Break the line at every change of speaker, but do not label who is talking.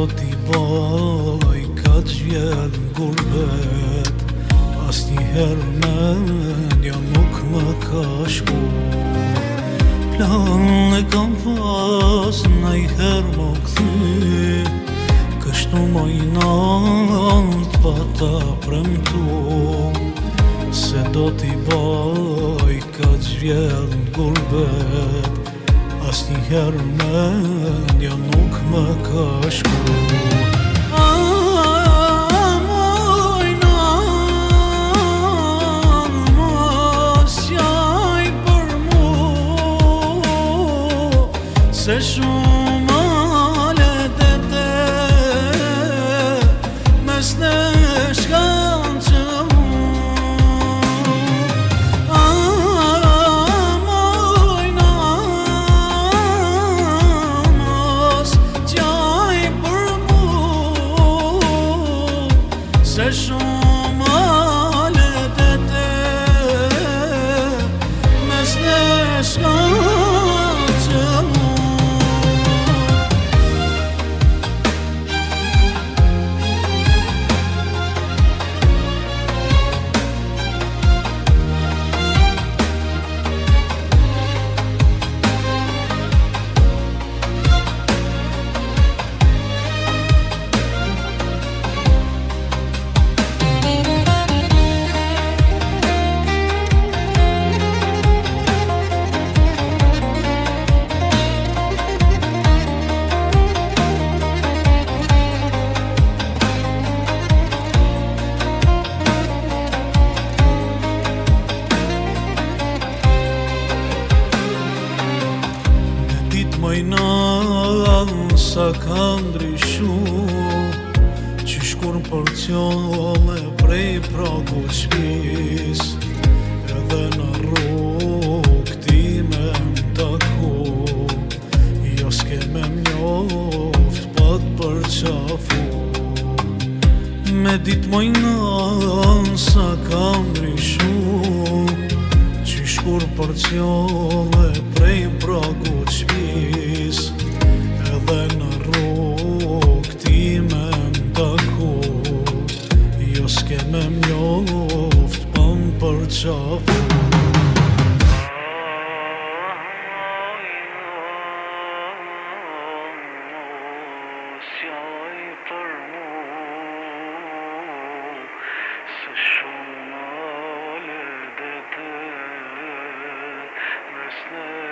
do t'i baj ka t'vjell n'gurbet, asnjëherë mendja nuk më ka shku. Plan e kam pas najherë më kthy, kështu më i nalt pa ta premtu, se do t'i baj ka t'vjell n'gurbet, asnjëherë mendja nuk më ka shku. Se shumë alet e te mes ne shkanë që mu mojna mos qaj për mu. Se shumë alet e te mes ne shkanë që mu. Mojnan sa ka ndryshu, qysh kur porcione prej pragu qpis, edhe në rrug ti me m'taku, jo s'ke me m'njoft pa t'përqafu. Me dit mojnan sa ka ndryshu, qysh kur porcione prej pragu qpis, edhe në rrug ti me m'taku, jo s'ke me m'njoft pa m'përqafu. Se shumë alet e te mes ne